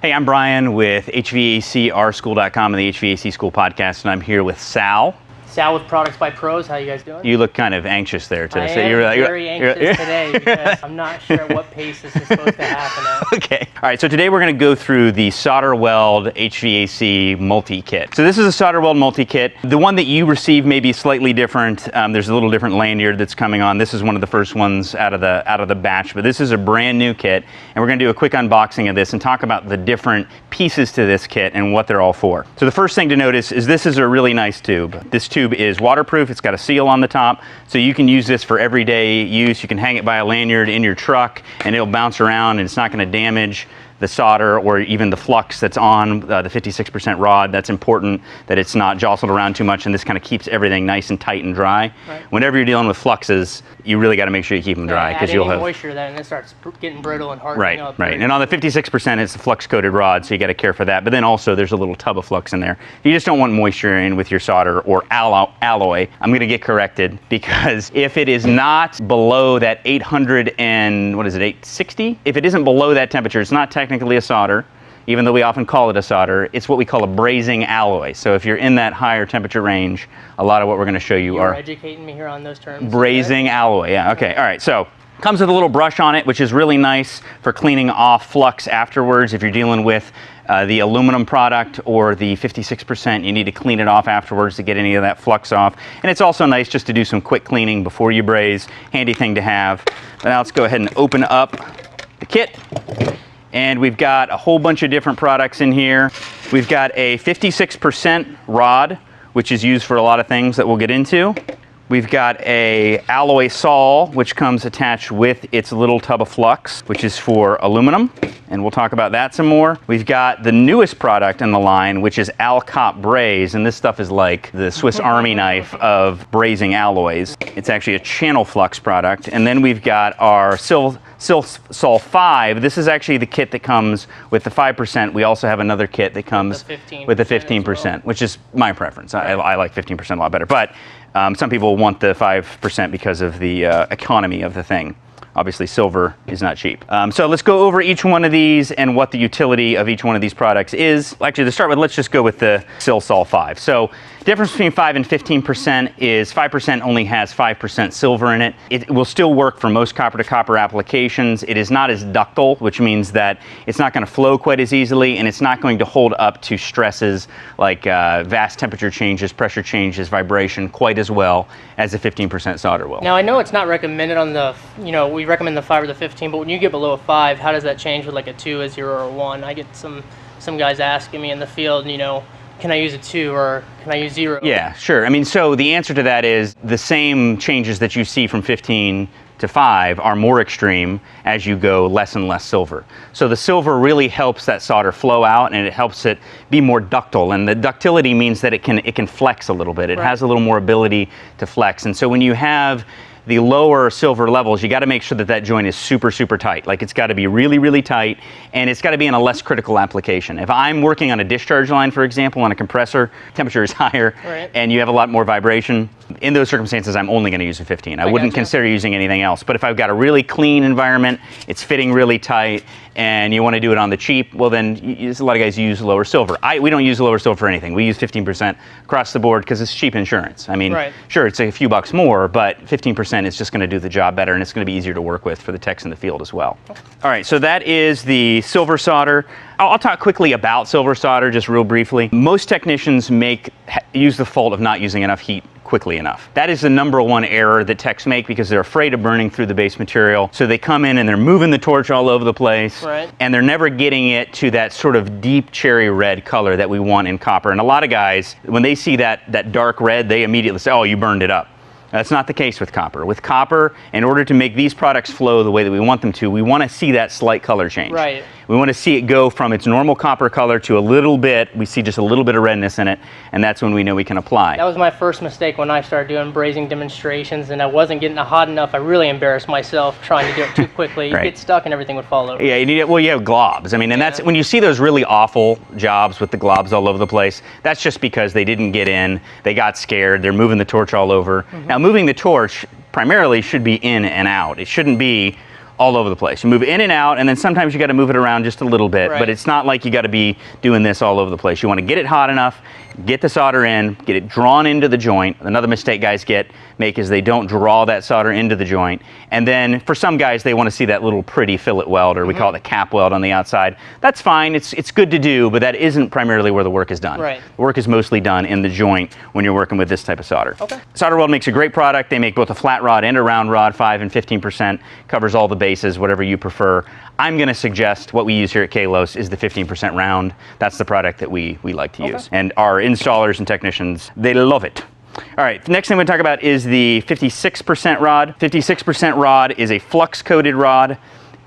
Hey, I'm Brian with HVACrschool.com and the HVAC School Podcast, and I'm here with Sal. Sal with Products by Pros. How you guys doing? You look kind of anxious there today. I am very anxious today because I'm not sure at what pace this is supposed to happen at. Okay. All right, so today we're going to go through the solder weld HVAC multi-kit. So this is a solder weld multi-kit. The one that you receive may be slightly different. There's a little different lanyard that's coming on. This is one of the first ones out of the batch, but this is a brand new kit, and we're going to do a quick unboxing of this and talk about the different pieces to this kit and what they're all for. So the first thing to notice is this is a really nice tube. This tube is waterproof. It's got a seal on the top, so you can use this for everyday use. You can hang it by a lanyard in your truck and it'll bounce around and it's not going to damage the solder or even the flux that's on the 56% rod. That's important that it's not jostled around too much, and this kind of keeps everything nice and tight and dry. Right. Whenever you're dealing with fluxes, you really got to make sure you keep them dry because you'll have moisture then and it starts getting brittle and hardening up. Right. And on the 56%, it's a flux coated rod, so you got to care for that. But then also there's a little tub of flux in there. You just don't want moisture in with your solder or alloy. I'm going to get corrected because if it is not below that 860? If it isn't below that temperature, it's not technically a solder, even though we often call it a solder. It's what we call a brazing alloy. So if you're in that higher temperature range, a lot of what we're going to show you are educating me here on those terms. Brazing alloy, yeah, okay, all right. So comes with a little brush on it, which is really nice for cleaning off flux afterwards. If you're dealing with the aluminum product or the 56%, you need to clean it off afterwards to get any of that flux off. And it's also nice just to do some quick cleaning before you braze. Handy thing to have. But now let's go ahead and open up the kit. And we've got a whole bunch of different products in here. We've got a 56% rod, which is used for a lot of things that we'll get into. We've got a alloy Sol, which comes attached with its little tub of flux, which is for aluminum, and we'll talk about that some more. We've got the newest product in the line, which is Cop Braze, and this stuff is like the Swiss Army knife of brazing alloys. It's actually a channel flux product. And then we've got our Sil-Sol 5. This is actually the kit that comes with the 5%. We also have another kit that comes with the 15%, well, which is my preference. I like 15% a lot better, but some people want the 5% because of the economy of the thing. Obviously, silver is not cheap. So let's go over each one of these and what the utility of each one of these products is. Actually, to start with, let's just go with the Sil-Sol 5. So the difference between 5 and 15% is 5% only has 5% silver in it. It will still work for most copper-to-copper applications. It is not as ductile, which means that it's not going to flow quite as easily, and it's not going to hold up to stresses like vast temperature changes, pressure changes, vibration quite as well as a 15% solder will. Now, I know it's not recommended on the, we recommend the 5 or the 15, but when you get below a 5, how does that change with like a 2, a 0, or a 1? I get some guys asking me in the field, can I use a 2 or can I use 0? Yeah, sure. I mean, so the answer to that is the same changes that you see from 15 to 5 are more extreme as you go less and less silver. So the silver really helps that solder flow out, and it helps it be more ductile. And the ductility means that it can flex a little bit. It has a little more ability to flex. And so when you have the lower silver levels, you got to make sure that that joint is super, super tight. Like, it's got to be really, really tight, and it's got to be in a less critical application. If I'm working on a discharge line, for example, on a compressor, temperature is higher, and you have a lot more vibration, in those circumstances, I'm only going to use a 15. I wouldn't consider using anything else. But if I've got a really clean environment, it's fitting really tight, and you want to do it on the cheap, well then, a lot of guys use lower silver. We don't use lower silver for anything. We use 15% across the board because it's cheap insurance. I mean, sure, it's a few bucks more, but 15% is just going to do the job better, and it's going to be easier to work with for the techs in the field as well. All right, so that is the silver solder. I'll talk quickly about silver solder, just real briefly. Most technicians use the fault of not using enough heat quickly enough. That is the #1 error that techs make because they're afraid of burning through the base material. So they come in and they're moving the torch all over the place, and they're never getting it to that sort of deep cherry red color that we want in copper. And a lot of guys, when they see that dark red, they immediately say, oh, you burned it up. That's not the case with copper. With copper, in order to make these products flow the way that we want them to, we want to see that slight color change. We want to see it go from its normal copper color to a little bit, we see just a little bit of redness in it, and that's when we know we can apply. That was my first mistake when I started doing brazing demonstrations, and I wasn't getting it hot enough. I really embarrassed myself trying to do it too quickly. You get stuck and everything would fall over. Yeah, you need it. Well, you have globs. I mean, and that's when you see those really awful jobs with the globs all over the place, that's just because they didn't get in, they got scared, they're moving the torch all over. Now, moving the torch primarily should be in and out. It shouldn't be all over the place. You move in and out, and then sometimes you got to move it around just a little bit, but it's not like you got to be doing this all over the place. You want to get it hot enough, get the solder in, get it drawn into the joint. Another mistake guys make is they don't draw that solder into the joint. And then for some guys, they want to see that little pretty fillet weld, or we call it the cap weld on the outside. That's fine, it's good to do, but that isn't primarily where the work is done. Right. The work is mostly done in the joint when you're working with this type of solder. Okay. Solder Weld makes a great product. They make both a flat rod and a round rod, 5 and 15%, covers all the bases, whatever you prefer. I'm going to suggest what we use here at Kalos is the 15% round. That's the product that we like to use. And our installers and technicians, they love it. All right, the next thing we're going to talk about is the 56% rod. 56% rod is a flux coated rod.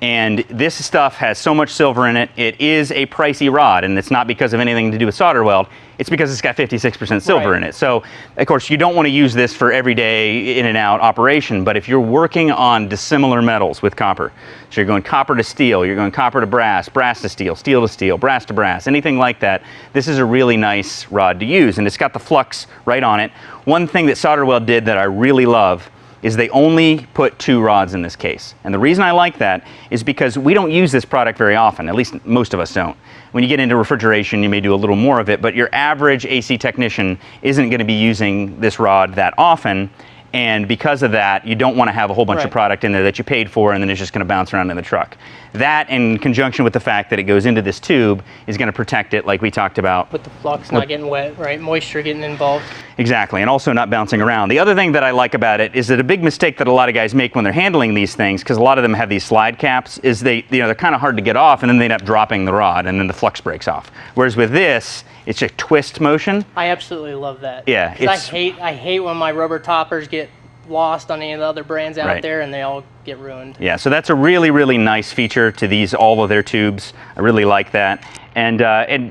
And this stuff has so much silver in it. It is a pricey rod, and it's not because of anything to do with solder weld. It's because it's got 56% silver in it. So, of course, you don't want to use this for everyday in and out operation, but if you're working on dissimilar metals with copper, so you're going copper to steel, you're going copper to brass, brass to steel to steel, brass to brass, anything like that, this is a really nice rod to use, and it's got the flux right on it. One thing that solder weld did that I really love is they only put 2 rods in this case. And the reason I like that is because we don't use this product very often, at least most of us don't. When you get into refrigeration, you may do a little more of it, but your average AC technician isn't going to be using this rod that often. And because of that, you don't want to have a whole bunch of product in there that you paid for and then it's just going to bounce around in the truck. That, in conjunction with the fact that it goes into this tube, is going to protect it like we talked about. With the flux not getting wet, right? Moisture getting involved. Exactly, and also not bouncing around. The other thing that I like about it is that a big mistake that a lot of guys make when they're handling these things, because a lot of them have these slide caps, is they're kind of hard to get off, and then they end up dropping the rod, and then the flux breaks off. Whereas with this, it's a twist motion. I absolutely love that. Yeah, I hate when my rubber toppers get lost on any of the other brands out there and they all get ruined. Yeah, so that's a really, really nice feature to all of their tubes. I really like that. And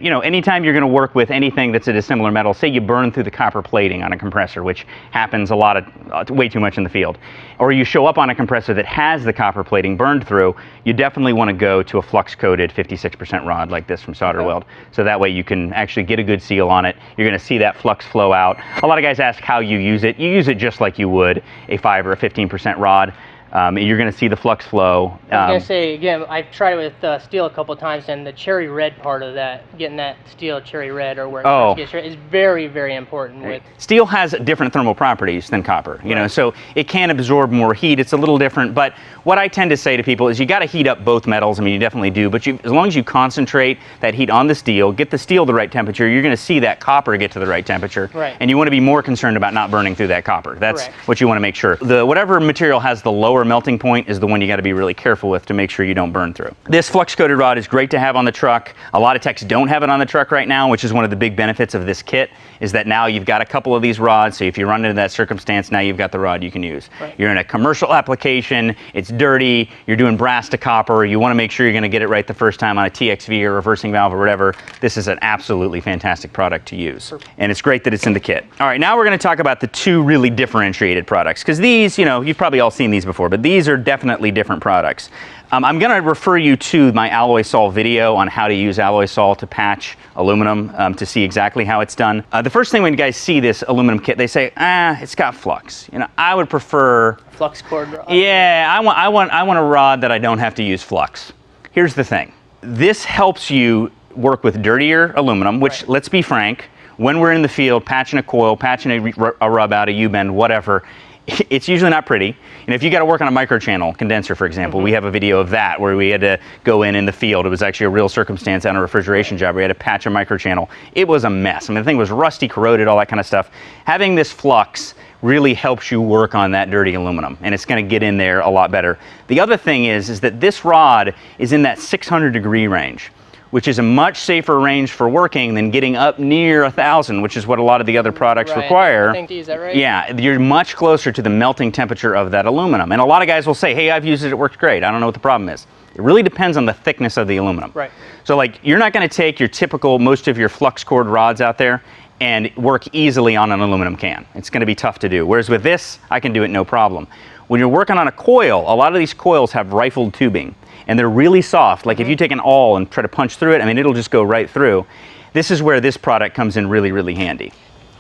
you know, anytime you're going to work with anything that's a dissimilar metal, say you burn through the copper plating on a compressor, which happens a lot of, way too much in the field, or you show up on a compressor that has the copper plating burned through, you definitely want to go to a flux-coated 56% rod like this from Solder Weld. So that way you can actually get a good seal on it. You're going to see that flux flow out. A lot of guys ask how you use it. You use it just like you would a 5 or a 15% rod. You're going to see the flux flow. I was going to say, again, I've tried it with steel a couple of times, and the cherry red part of that, getting that steel cherry red, or where it gets red, is very, very important. With steel has different thermal properties than copper, you know, so it can absorb more heat. It's a little different, but what I tend to say to people is you got to heat up both metals. I mean, you definitely do, but as long as you concentrate that heat on the steel, get the steel the right temperature, you're going to see that copper get to the right temperature, and you want to be more concerned about not burning through that copper. That's what you want to make sure. Whatever material has the lower melting point is the one you got to be really careful with to make sure you don't burn through. This flux coated rod is great to have on the truck. A lot of techs don't have it on the truck right now, which is one of the big benefits of this kit, is that now you've got a couple of these rods, so if you run into that circumstance, now you've got the rod you can use. You're in a commercial application, it's dirty, you're doing brass to copper, you want to make sure you're going to get it right the first time on a TXV or reversing valve or whatever. This is an absolutely fantastic product to use. And it's great that it's in the kit. All right, now we're going to talk about the two really differentiated products, because these, you know, you've probably all seen these before, but these are definitely different products. I'm going to refer you to my Alloy Sol video on how to use Alloy Sol to patch aluminum to see exactly how it's done. The first thing when you guys see this aluminum kit, they say, it's got flux. You know, I would prefer flux cord rod. Yeah, I want a rod that I don't have to use flux. Here's the thing. This helps you work with dirtier aluminum, which, let's be frank, when we're in the field patching a coil, patching a rub out, a U-bend, whatever, it's usually not pretty. And if you got to work on a microchannel condenser, for example, we have a video of that where we had to go in the field. It was actually a real circumstance on a refrigeration job. We had to patch a microchannel. It was a mess. I mean, the thing was rusty, corroded, all that kind of stuff. Having this flux really helps you work on that dirty aluminum, and it's going to get in there a lot better. The other thing is that this rod is in that 600-degree range, which is a much safer range for working than getting up near 1,000, which is what a lot of the other products require. I think, is that right? Yeah, you're much closer to the melting temperature of that aluminum. And a lot of guys will say, hey, I've used it, it works great. I don't know what the problem is. It really depends on the thickness of the aluminum. Right. So like, you're not going to take your typical, most of your flux cord rods out there and work easily on an aluminum can. It's going to be tough to do. Whereas with this, I can do it no problem. When you're working on a coil, a lot of these coils have rifled tubing, and they're really soft. Like if you take an awl and try to punch through it, I mean, it'll just go right through. This is where this product comes in really, really handy.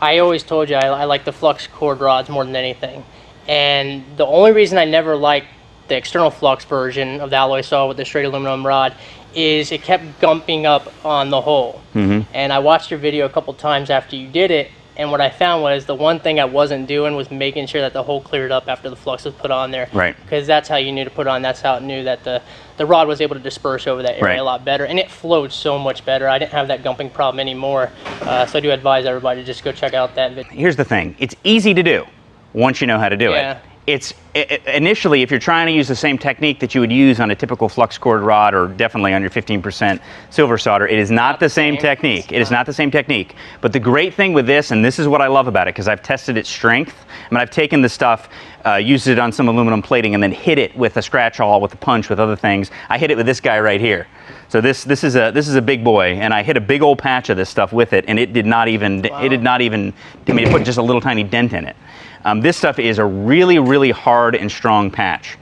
I always told you I like the flux cord rods more than anything. And the only reason I never liked the external flux version of the alloy saw with the straight aluminum rod is it kept gumping up on the hole. And I watched your video a couple times after you did it, and what I found was the one thing I wasn't doing was making sure that the hole cleared up after the flux was put on there. Right. Because that's how you knew to put it on. That's how it knew that the rod was able to disperse over that area a lot better. And it flowed so much better. I didn't have that gumping problem anymore. So I do advise everybody to just go check out that video. Here's the thing. It's easy to do once you know how to do it. Initially, if you're trying to use the same technique that you would use on a typical flux coated rod, or definitely on your 15% silver solder, it is not the same technique. It is not the same technique. But the great thing with this, and this is what I love about it, because I've tested its strength. I mean, I've taken the stuff, used it on some aluminum plating, and then hit it with a scratch awl, with a punch, with other things. I hit it with this guy right here. So this is a big boy, and I hit a big old patch of this stuff with it, and it did not even I mean, it put just a little tiny dent in it. This stuff is a really, really hard and strong patch.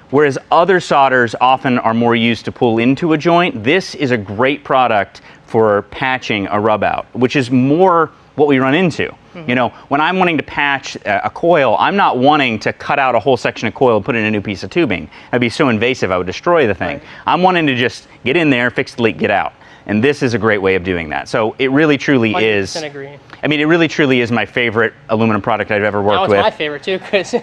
Whereas other solders often are more used to pull into a joint, this is a great product for patching a rub out, which is more what we run into. You know, when I'm wanting to patch a coil, I'm not wanting to cut out a whole section of coil and put in a new piece of tubing. That'd be so invasive, I would destroy the thing. I'm wanting to just get in there, fix the leak, get out. And this is a great way of doing that. So it really truly is. Agree. I mean, it really truly is my favorite aluminum product I've ever worked with. That was my favorite too, Chris.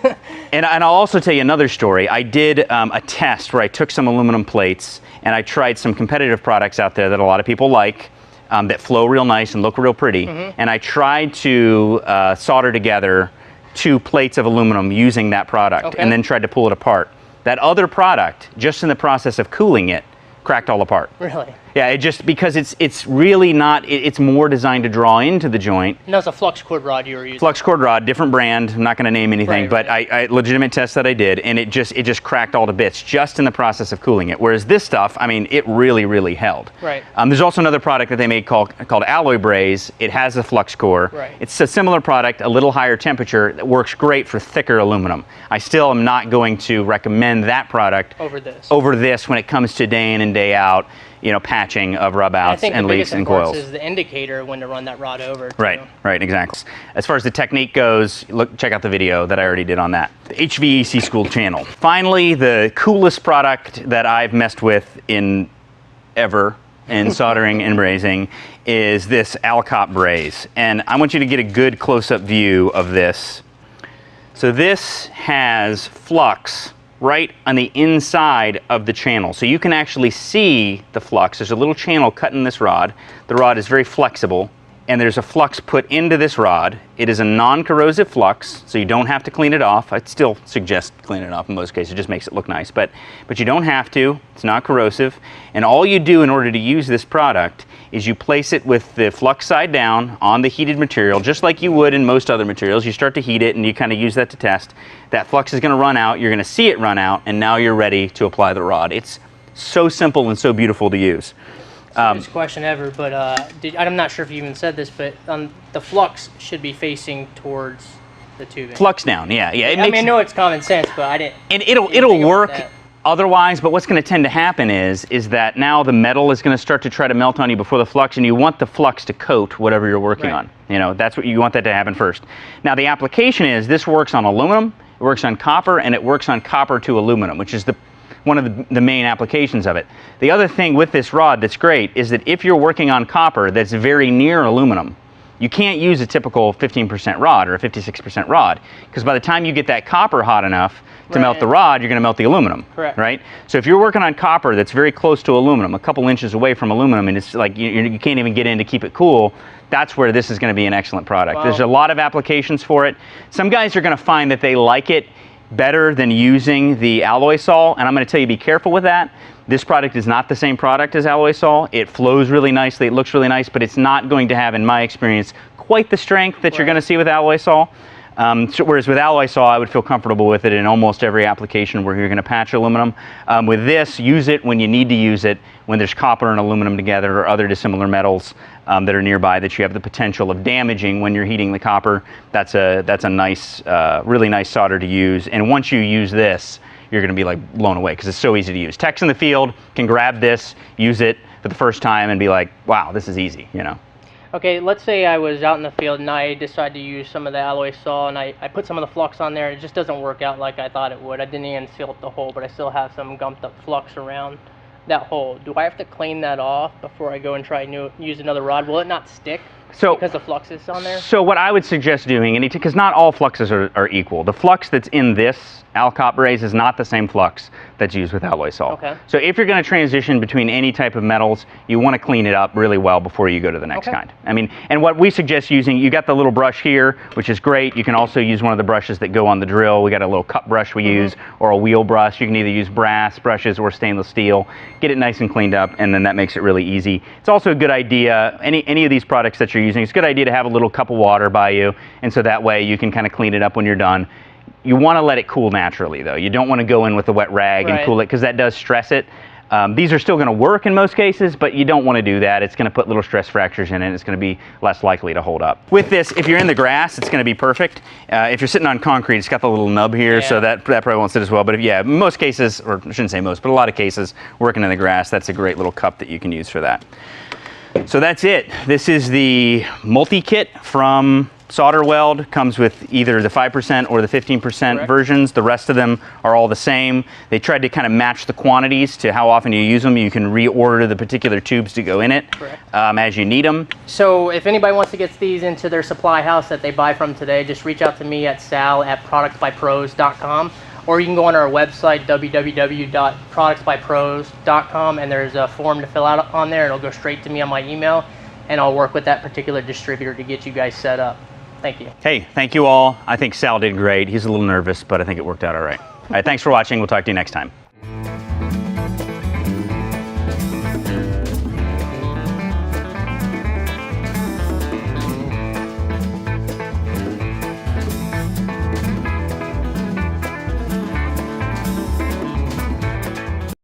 And I'll also tell you another story. I did a test where I took some aluminum plates and I tried some competitive products out there that a lot of people like, that flow real nice and look real pretty. And I tried to solder together 2 plates of aluminum using that product, and then tried to pull it apart. That other product, just in the process of cooling it, cracked all apart. Really? Yeah, it just, because it's really not, it's more designed to draw into the joint. And that was a Flux Coated Rod you were using. Flux Coated Rod, different brand, I'm not going to name anything, but I legitimate test that I did, and it just cracked all to bits just in the process of cooling it. Whereas this stuff, I mean, it really, really held. Right. There's also another product that they made called Alloy Braze. It has a flux core. Right. It's a similar product, a little higher temperature, that works great for thicker aluminum. I still am not going to recommend that product over this when it comes to day in and day out, you know, patching of rub outs and leaks and coils. Is the indicator when to run that rod over. Right, exactly. As far as the technique goes, check out the video that I already did on that. The HVAC School channel. Finally, the coolest product that I've messed with in soldering and brazing is this Cop Braze. And I want you to get a good close-up view of this. So this has flux right on the inside of the channel. So you can actually see the flux. There's a little channel cut in this rod. The rod is very flexible, and there's a flux put into this rod. It is a non-corrosive flux, so you don't have to clean it off. I'd still suggest cleaning it off in most cases. It just makes it look nice, but you don't have to. It's not corrosive. And all you do in order to use this product is you place it with the flux side down on the heated material, just like you would in most other materials. You start to heat it and you kind of use that to test. That flux is going to run out, you're going to see it run out, and now you're ready to apply the rod. It's so simple and so beautiful to use. This question ever, but I'm not sure if you even said this, but the flux should be facing towards the tubing. Flux down, yeah. I mean, I know it's common sense, but I didn't. And it'll work otherwise, but what's going to tend to happen is that now the metal is going to start to try to melt on you before the flux, and you want the flux to coat whatever you're working on. You know, that's what you want that to happen first. Now the application is this works on aluminum, it works on copper, and it works on copper to aluminum, which is one of the main applications of it. The other thing with this rod that's great is that if you're working on copper that's very near aluminum, you can't use a typical 15% rod or a 56% rod, because by the time you get that copper hot enough to melt the rod, you're going to melt the aluminum. Correct. Right? So if you're working on copper that's very close to aluminum, a couple inches away from aluminum, and it's like you can't even get in to keep it cool, that's where this is going to be an excellent product. Wow. There's a lot of applications for it. Some guys are going to find that they like it better than using the alloy saw, and I'm going to tell you be careful with that. This product is not the same product as alloy saw. It flows really nicely, it looks really nice, but it's not going to have, in my experience, quite the strength that you're going to see with alloy saw. Whereas with alloy saw, I would feel comfortable with it in almost every application where you're going to patch aluminum. With this, use it when you need to use it, when there's copper and aluminum together or other dissimilar metals that are nearby that you have the potential of damaging when you're heating the copper. That's a nice, really nice solder to use. And once you use this, you're going to be like blown away because it's so easy to use. Techs in the field can grab this, use it for the first time, and be like, "Wow, this is easy," you know. Okay, let's say I was out in the field and I decided to use some of the alloy saw and I put some of the flux on there. It just doesn't work out like I thought it would. I didn't even seal up the hole, but I still have some gumped up flux around that hole. Do I have to clean that off before I go and try to use another rod? Will it not stick because the flux is on there? So what I would suggest doing, because not all fluxes are equal. The flux that's in this Cop Braze is not the same flux that's used with alloy saw. Okay. So if you're going to transition between any type of metals, you want to clean it up really well before you go to the next kind. I mean, and what we suggest using, you got the little brush here, which is great. You can also use one of the brushes that go on the drill. We got a little cup brush we use, or a wheel brush. You can either use brass brushes or stainless steel. Get it nice and cleaned up, and then that makes it really easy. It's also a good idea, any of these products that you're using, it's a good idea to have a little cup of water by you, and so that way you can kind of clean it up when you're done. You want to let it cool naturally, though. You don't want to go in with a wet rag and cool it, because that does stress it. These are still going to work in most cases, but you don't want to do that. It's going to put little stress fractures in it. It's going to be less likely to hold up. With this, if you're in the grass, it's going to be perfect. If you're sitting on concrete, it's got the little nub here, so that probably won't sit as well. But if, yeah, most cases, or I shouldn't say most, but a lot of cases, working in the grass, that's a great little cup that you can use for that. So that's it. This is the multi-kit from Solder Weld. Comes with either the 5% or the 15% versions. The rest of them are all the same. They tried to kind of match the quantities to how often you use them. You can reorder the particular tubes to go in it as you need them. So if anybody wants to get these into their supply house that they buy from today, just reach out to me at sal@productsbypros.com. Or you can go on our website, www.productsbypros.com, and there's a form to fill out on there. It'll go straight to me on my email, and I'll work with that particular distributor to get you guys set up. Thank you. Hey, thank you all. I think Sal did great. He's a little nervous, but I think it worked out all right. All right, thanks for watching. We'll talk to you next time.